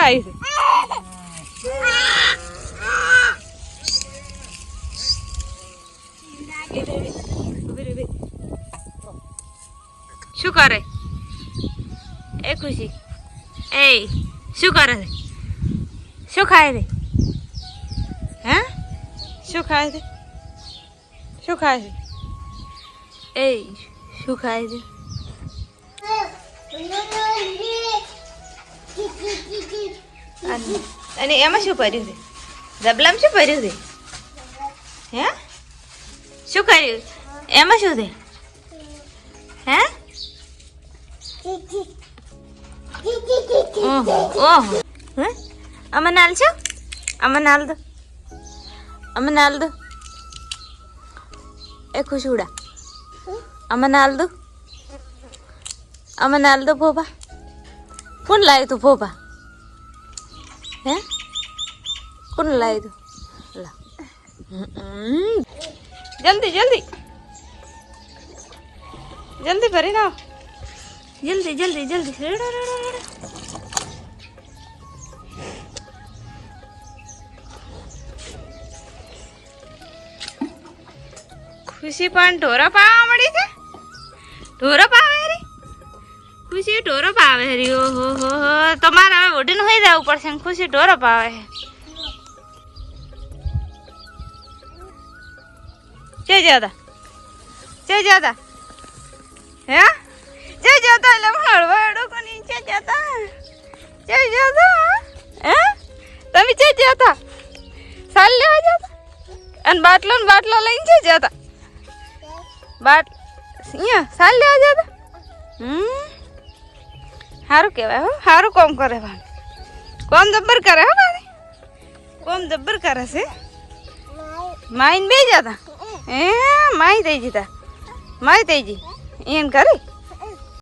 આવી છે શું કરે એ ખુશી એ શું કરે છે શું ખાય છે હે શું ખાય છે શું ખાય છે એ શું ખાય છે અને એમાં શું ભર્યું છે ડબલામાં શું ભર્યું છે હે શું કર્યું એમાં શું છે હે ઓહો હે અમને હાલ છો અમને હાલ દો અમને હાલ દો એ ખુશુડા અમને હાલ દો અમને હાલ દો ફોફા કોણ લાવ્યું તું ફોફા હે કોણ લાવ્યું તું લા જલ્દી જલ્દી જલ્દી ભરી નાવ જલ્દી જલ્દી જલ્દી રેડો રેડો રેડો ખુશી પણ ઢોરા પાવા મળી છે ઢોરો પાવે રે ખુશી ઢોરો પાવે રે ઓહો હો તમારે હવે ઓઢીને હોઈ જવું પડશે ને ખુશી ઢોરો પાવે છે જ્યાદા હે છે જ્યાદા એટલે હળવાડો કોની છે જ્યાદા હે તમે છે જ્યાદા સાલ લેવા જતા અને બાટલો ને બાટલો લઈને છે જ્યાદા અહીંયા સાલ લેવા જતા સારું કહેવાય હો સારું કોમ કરે ભાઈ કોમ જબ્બર કરે હો ભાઈ કોમ જબ્બર કરે છે માઈને બે જતા એ માઈ થઈ જતા માઈ થઈ જી એમ કરી